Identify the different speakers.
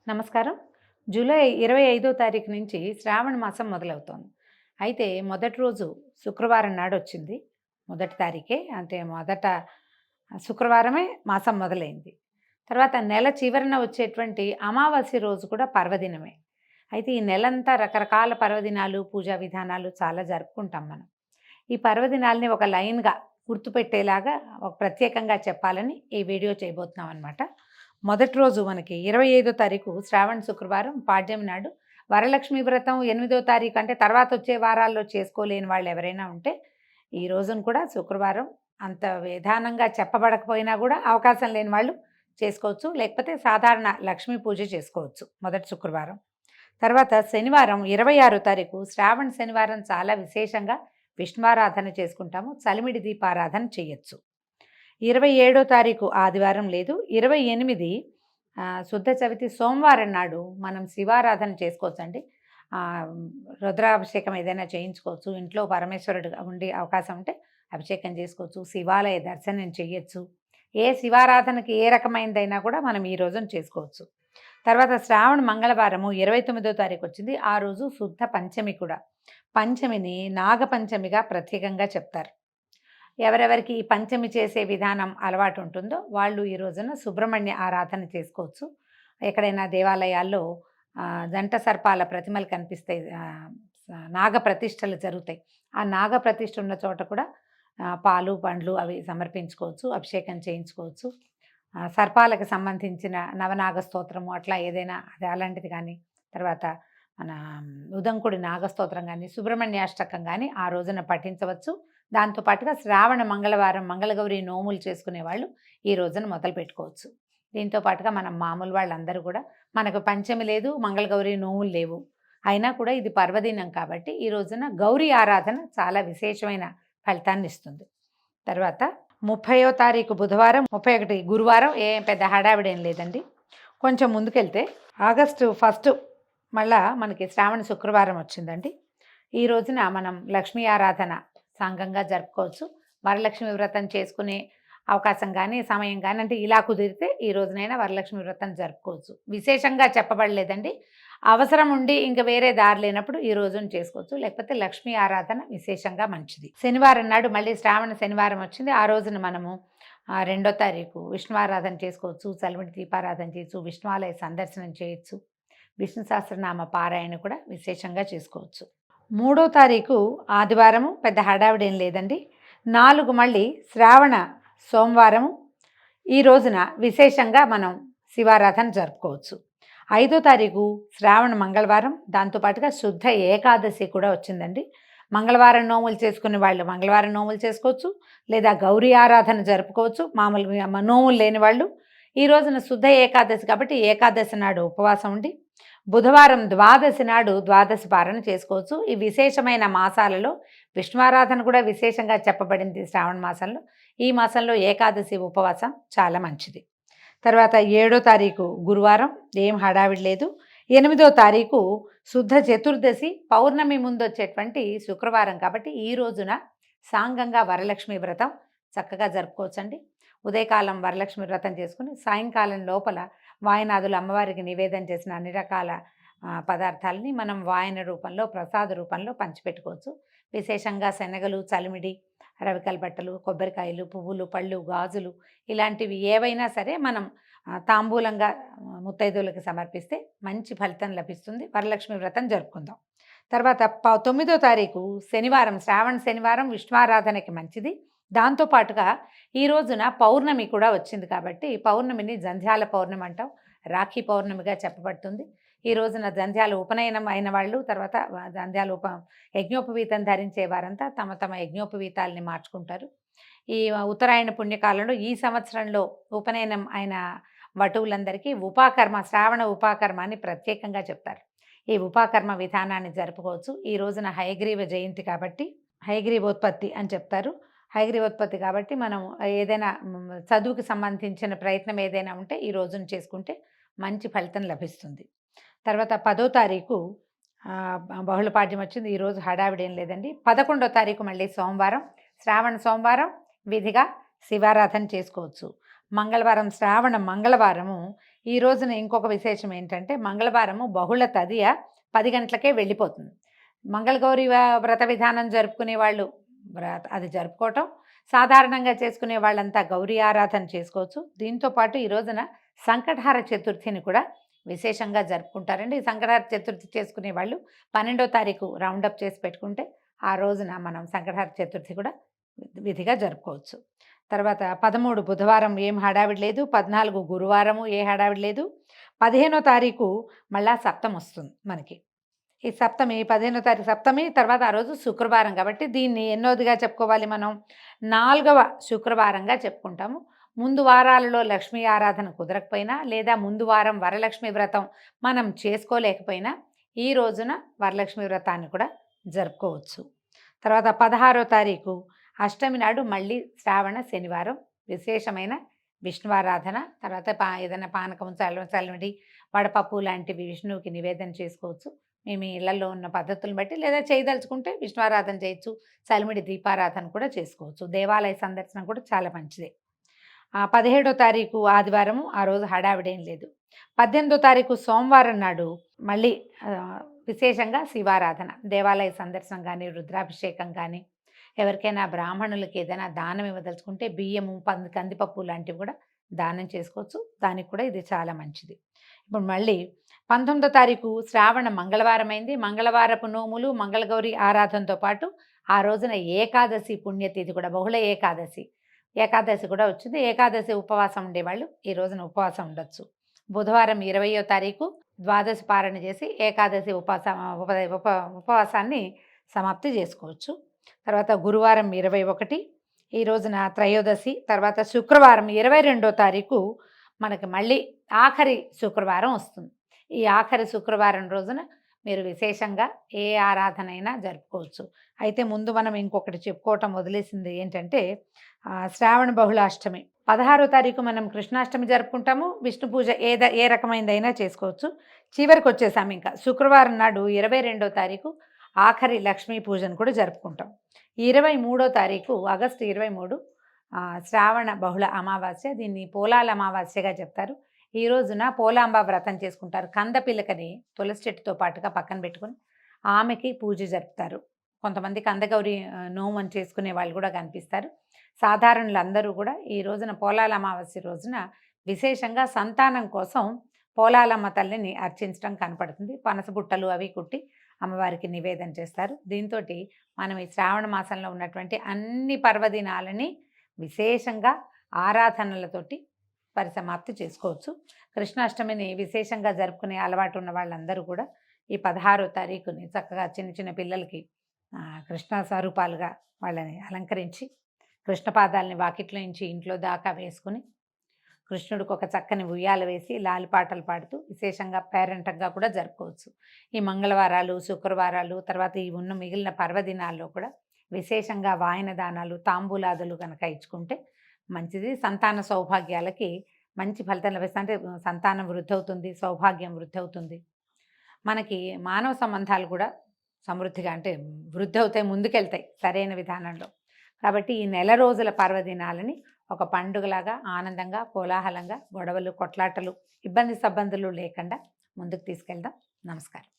Speaker 1: నమస్కారం. జూలై 25వ తారీఖు నుంచి శ్రావణ మాసం మొదలవుతోంది. అయితే మొదటి రోజు శుక్రవారం నాడొచ్చింది. మొదటి తారీఖే అంటే మొదట శుక్రవారమే మాసం మొదలైంది. తర్వాత నెల చివరన వచ్చేటువంటి అమావాస్య రోజు కూడా పర్వదినమే. అయితే ఈ నెలంతా రకరకాల పర్వదినాలు, పూజా విధానాలు చాలా జరుపుకుంటాం మనం. ఈ పర్వదినాల్ని ఒక లైన్‌గా గుర్తుపెట్టేలాగా ఒక ప్రత్యేకంగా చెప్పాలని ఈ వీడియో చేయబోతున్నాం అనమాట. మొదటి రోజు మనకి 25వ తారీఖు శ్రావణ శుక్రవారం పాడ్యమి నాడు వరలక్ష్మి వ్రతం 8వ తారీఖు అంటే తర్వాత వచ్చే వారాల్లో చేసుకోలేని వాళ్ళు ఎవరైనా ఉంటే ఈ రోజును కూడా శుక్రవారం అంత విధానంగా చెప్పబడకపోయినా కూడా అవకాశం లేని వాళ్ళు చేసుకోవచ్చు. లేకపోతే సాధారణ లక్ష్మీ పూజ చేసుకోవచ్చు మొదటి శుక్రవారం. తర్వాత శనివారం 26వ తారీఖు శ్రావణ శనివారం చాలా విశేషంగా విష్ణువారాధన చేసుకుంటాము. చలిమిడి దీపారాధన చేయొచ్చు. 27వ తారీఖు ఆదివారం లేదు. 28 శుద్ధ చవితి సోమవారం నాడు మనం శివారాధన చేసుకోవచ్చండి. రుద్రాభిషేకం ఏదైనా చేయించుకోవచ్చు. ఇంట్లో పరమేశ్వరుడు ఉండే అవకాశం ఉంటే అభిషేకం చేసుకోవచ్చు. శివాలయ దర్శనం చేయొచ్చు. ఏ శివారాధనకి ఏ రకమైనదైనా కూడా మనం ఈ రోజున చేసుకోవచ్చు. తర్వాత శ్రావణ మంగళవారము 29వ తారీఖు వచ్చింది. ఆ రోజు శుద్ధ పంచమి కూడా. పంచమిని నాగపంచమిగా ప్రత్యేకంగా చెప్తారు. ఎవరెవరికి ఈ పంచమి చేసే విధానం అలవాటు ఉంటుందో వాళ్ళు ఈ రోజున సుబ్రహ్మణ్య ఆరాధన చేసుకోవచ్చు. ఎక్కడైనా దేవాలయాల్లో జంట సర్పాల ప్రతిమలు కనిపిస్తాయి, నాగ ప్రతిష్టలు జరుగుతాయి. ఆ నాగ ప్రతిష్ఠ ఉన్న చోట కూడా పాలు పండ్లు అవి సమర్పించుకోవచ్చు, అభిషేకం చేయించుకోవచ్చు. సర్పాలకు సంబంధించిన నవనాగ స్తోత్రము అట్లా ఏదైనా అది అలాంటిది కానీ, తర్వాత మన ఉదంకుడి నాగస్తోత్రం కానీ, సుబ్రహ్మణ్యాష్టకం కానీ ఆ రోజున పఠించవచ్చు. దాంతోపాటుగా శ్రావణ మంగళవారం మంగళగౌరి నోములు చేసుకునే వాళ్ళు ఈ రోజున మొదలు పెట్టుకోవచ్చు. దీంతో పాటుగా మనం మామూలు వాళ్ళందరూ కూడా మనకు పంచమి లేదు, మంగళగౌరి నోములు లేవు, అయినా కూడా ఇది పర్వదినం కాబట్టి ఈ రోజున గౌరీ ఆరాధన చాలా విశేషమైన ఫలితాన్ని ఇస్తుంది. తర్వాత 30వ తారీఖు బుధవారం, 31 గురువారం ఏం పెద్ద హడావిడేం లేదండి. కొంచెం ముందుకెళ్తే ఆగస్టు 1 మళ్ళా మనకి శ్రావణ శుక్రవారం వచ్చిందండి. ఈ రోజున మనం లక్ష్మీ ఆరాధన సాంగంగా జరుపుకోవచ్చు. వరలక్ష్మి వ్రతం చేసుకునే అవకాశం కానీ సమయం కానీ అంటే ఇలా కుదిరితే ఈ రోజునైనా వరలక్ష్మి వ్రతం జరుపుకోవచ్చు. విశేషంగా చెప్పబడలేదండి. అవసరం ఉండి ఇంకా వేరే దారి లేనప్పుడు ఈ రోజున చేసుకోవచ్చు. లేకపోతే లక్ష్మీ ఆరాధన విశేషంగా మంచిది. శనివారం నాడు మళ్ళీ శ్రావణ శనివారం వచ్చింది. ఆ రోజున మనము 2వ తారీఖు విష్ణువారాధన చేసుకోవచ్చు, చలిమిడి దీపారాధన చేయొచ్చు, విష్ణువాలయ సందర్శనం చేయొచ్చు, విష్ణు సహస్రనామ పారాయణ కూడా విశేషంగా చేసుకోవచ్చు. 3వ తారీఖు ఆదివారము పెద్ద హడావిడేం లేదండి. 4 మళ్ళీ శ్రావణ సోమవారము. ఈ రోజున విశేషంగా మనం శివారాధన జరుపుకోవచ్చు. 5వ తారీఖు శ్రావణ మంగళవారం, దాంతోపాటుగా శుద్ధ ఏకాదశి కూడా వచ్చిందండి. మంగళవారం నోములు చేసుకునే వాళ్ళు మంగళవారం నోములు చేసుకోవచ్చు, లేదా గౌరీ ఆరాధన జరుపుకోవచ్చు. మామూలుగా నోములు లేని వాళ్ళు ఈ రోజున శుద్ధ ఏకాదశి కాబట్టి ఏకాదశి నాడు ఉపవాసం ఉండి బుధవారం ద్వాదశి నాడు ద్వాదశి పారణ చేసుకోవచ్చు. ఈ విశేషమైన మాసాలలో విష్ణువారాధన కూడా విశేషంగా చెప్పబడింది శ్రావణ మాసంలో. ఈ మాసంలో ఏకాదశి ఉపవాసం చాలా మంచిది. తర్వాత 7వ తారీఖు గురువారం, ఏం హడావిడి లేదు. 8వ తారీఖు శుద్ధ చతుర్దశి పౌర్ణమి ముందు వచ్చేటువంటి శుక్రవారం కాబట్టి ఈ రోజున సాంగంగా వరలక్ష్మి వ్రతం చక్కగా జరుపుకోవచ్చండి. ఉదయకాలం వరలక్ష్మి వ్రతం చేసుకుని సాయంకాలం లోపల వాయనాదులు అమ్మవారికి నివేదన చేసిన అన్ని రకాల పదార్థాలని మనం వాయన రూపంలో ప్రసాద రూపంలో పంచిపెట్టుకోవచ్చు. విశేషంగా శనగలు, చలిమిడి, రవికల బట్టలు, కొబ్బరికాయలు, పువ్వులు, పళ్ళు, గాజులు ఇలాంటివి ఏవైనా సరే మనం తాంబూలంగా ముత్తైదువులకు సమర్పిస్తే మంచి ఫలితం లభిస్తుంది. వరలక్ష్మి వ్రతం జరుపుకుందాం. తర్వాత 9వ తారీఖు శనివారం, శ్రావణ శనివారం విష్ణువారాధనకి మంచిది. దాంతోపాటుగా ఈ రోజున పౌర్ణమి కూడా వచ్చింది కాబట్టి పౌర్ణమిని జంధ్యాల పౌర్ణమి అంటాం, రాఖీ పౌర్ణమిగా చెప్పబడుతుంది. ఈ రోజున జంధ్యాల ఉపనయనం అయిన వాళ్ళు, తర్వాత జంధ్యాల యజ్ఞోపవీతం ధరించే వారంతా తమ తమ యజ్ఞోపవీతాలని మార్చుకుంటారు. ఈ ఉత్తరాయణ పుణ్యకాలంలో ఈ సంవత్సరంలో ఉపనయనం అయిన వటువులందరికీ ఉపాకర్మ, శ్రావణ ఉపాకర్మ అని ప్రత్యేకంగా చెప్తారు. ఈ ఉపాకర్మ విధానాన్ని జరుపుకోవచ్చు. ఈ రోజున హయగ్రీవ జయంతి కాబట్టి హయగ్రీవోత్పత్తి అని చెప్తారు. హయగ్రీవోత్పత్తి కాబట్టి మనం ఏదైనా చదువుకి సంబంధించిన ప్రయత్నం ఏదైనా ఉంటే ఈ రోజున చేసుకుంటే మంచి ఫలితం లభిస్తుంది. తర్వాత 10వ తారీఖు బహుళపాడ్యం వచ్చింది. ఈరోజు హడావిడేం లేదండి. 11వ తారీఖు మళ్ళీ సోమవారం, శ్రావణ సోమవారం విధిగా శివారాధన చేసుకోవచ్చు. మంగళవారం శ్రావణ మంగళవారము ఈ రోజున ఇంకొక విశేషం ఏంటంటే మంగళవారము బహుళ తదియ 10 గంటలకే వెళ్ళిపోతుంది. మంగళగౌరి వ్రత విధానం జరుపుకునే వాళ్ళు అది జరుపుకోవటం, సాధారణంగా చేసుకునే వాళ్ళంతా గౌరీ ఆరాధన చేసుకోవచ్చు. దీంతో పాటు ఈ రోజున సంకటహార చతుర్థిని కూడా విశేషంగా జరుపుకుంటారండి. ఈ సంకటహార చతుర్థి చేసుకునే వాళ్ళు 12వ తారీఖు రౌండప్ చేసి పెట్టుకుంటే ఆ రోజున మనం సంకటహార చతుర్థి కూడా విధిగా జరుపుకోవచ్చు. తర్వాత 13 బుధవారం ఏం హడావిడి లేదు, 14 గురువారము ఏ హడావిడి లేదు, 15వ తారీఖు మళ్ళా సప్తమి వస్తుంది మనకి. ఈ సప్తమి 15వ తారీఖు సప్తమి, తర్వాత ఆ రోజు శుక్రవారం కాబట్టి దీన్ని ఎన్నోదిగా చెప్పుకోవాలి మనం, 4వ శుక్రవారంగా చెప్పుకుంటాము. ముందు వారాలలో లక్ష్మీ ఆరాధన కుదరకపోయినా లేదా ముందు వారం వరలక్ష్మి వ్రతం మనం చేసుకోలేకపోయినా ఈ రోజున వరలక్ష్మి వ్రతాన్ని కూడా జరుపుకోవచ్చు. తర్వాత 16వ తారీఖు అష్టమి నాడు మళ్ళీ శ్రావణ శనివారం విశేషమైన విష్ణువారాధన. తర్వాత ఏదైనా పానకం చల్లమిడి వడపప్పు లాంటివి విష్ణువుకి నివేదన చేసుకోవచ్చు. మేము ఇళ్లలో ఉన్న పద్ధతులను బట్టి, లేదా చేయదలుచుకుంటే విష్ణువారాధన చేయొచ్చు, చలిమిడి దీపారాధన కూడా చేసుకోవచ్చు. దేవాలయ సందర్శన కూడా చాలా మంచిది. 17వ తారీఖు ఆదివారము, ఆ రోజు హడావిడేం లేదు. 18వ తారీఖు సోమవారం నాడు మళ్ళీ విశేషంగా శివారాధన, దేవాలయ సందర్శనం కానీ, రుద్రాభిషేకం కానీ, ఎవరికైనా బ్రాహ్మణులకి ఏదైనా దానం ఇవ్వదలుచుకుంటే బియ్యము, కందిపప్పు లాంటివి కూడా దానం చేసుకోవచ్చు. దానికి కూడా ఇది చాలా మంచిది. ఇప్పుడు మళ్ళీ 19వ తారీఖు శ్రావణ మంగళవారం అయింది. మంగళవారపు నోములు, మంగళగౌరి ఆరాధనతో పాటు ఆ రోజున ఏకాదశి పుణ్యతిథి కూడా, బహుళ ఏకాదశి కూడా వచ్చింది. ఏకాదశి ఉపవాసం ఉండేవాళ్ళు ఈ రోజున ఉపవాసం ఉండొచ్చు. బుధవారం 20వ తారీఖు ద్వాదశి పారణ చేసి ఏకాదశి ఉపవాసాన్ని సమాప్తి చేసుకోవచ్చు. తర్వాత గురువారం 21, ఈ రోజున త్రయోదశి. తర్వాత శుక్రవారం 22వ తారీఖు మనకి మళ్ళీ ఆఖరి శుక్రవారం వస్తుంది. ఈ ఆఖరి శుక్రవారం రోజున మీరు విశేషంగా ఏ ఆరాధన అయినా జరుపుకోవచ్చు. అయితే ముందు మనం ఇంకొకటి చెప్పుకోవటం వదిలేసింది ఏంటంటే శ్రావణ బహుళాష్టమి 16వ తారీఖు మనం కృష్ణాష్టమి జరుపుకుంటాము. విష్ణు పూజ ఏ రకమైనదైనా చేసుకోవచ్చు. చివరికి వచ్చేసాము ఇంకా శుక్రవారం నాడు 22వ తారీఖు ఆఖరి లక్ష్మీ పూజను కూడా జరుపుకుంటాం. 23వ తారీఖు ఆగస్టు 23 శ్రావణ బహుళ అమావాస్య, దీన్ని పోలాల అమావాస్యగా చెప్తారు. ఈ రోజున పోలాంబ వ్రతం చేసుకుంటారు. కందపిల్లకని తులసి చెట్టుతో పాటుగా పక్కన పెట్టుకుని ఆమెకి పూజ జరుపుతారు. కొంతమంది కందగౌరి నోమని చేసుకునే వాళ్ళు కూడా కనిపిస్తారు. సాధారణులందరూ కూడా ఈ రోజున పోలాల అమావాస్య రోజున విశేషంగా సంతానం కోసం పోలాలమ్మ తల్లిని అర్చించడం కనపడుతుంది. పనసబుట్టలు అవి కుట్టి అమ్మవారికి నివేదన చేస్తారు. దీంతో మనం ఈ శ్రావణ మాసంలో ఉన్నటువంటి అన్ని పర్వదినాలని విశేషంగా ఆరాధనలతోటి పరిసమాప్తి చేసుకోవచ్చు. కృష్ణాష్టమిని విశేషంగా జరుపుకునే అలవాటు ఉన్న వాళ్ళందరూ కూడా ఈ 16వ తారీఖుని చక్కగా చిన్న చిన్న పిల్లలకి కృష్ణ స్వరూపాలుగా వాళ్ళని అలంకరించి కృష్ణపాదాలని వాకిట్లో నుంచి ఇంట్లో దాకా వేసుకుని కృష్ణుడికి ఒక చక్కని ఉయ్యాల వేసి లాలిపాటలు పాడుతూ విశేషంగా పేరంటంగా కూడా జరుపుకోవచ్చు. ఈ మంగళవారాలు, శుక్రవారాలు, తర్వాత ఈ ఉన్న మిగిలిన పర్వదినాల్లో కూడా విశేషంగా వాయన దానాలు, తాంబూలాదులు కనుక ఇచ్చుకుంటే మంచిది. సంతాన సౌభాగ్యాలకి మంచి ఫలితం లభిస్తుంది. అంటే సంతానం వృద్ధి అవుతుంది, సౌభాగ్యం వృద్ధి అవుతుంది. మనకి మానవ సంబంధాలు కూడా సమృద్ధిగా అంటే వృద్ధి అవుతాయి, ముందుకెళ్తాయి సరైన విధానంలో. కాబట్టి ఈ నెల రోజుల పర్వదినాలని ఒక పండుగలాగా ఆనందంగా, కోలాహలంగా, గొడవలు, కొట్లాటలు, ఇబ్బందులు లేకుండా ముందుకు తీసుకెళ్దాం. నమస్కారం.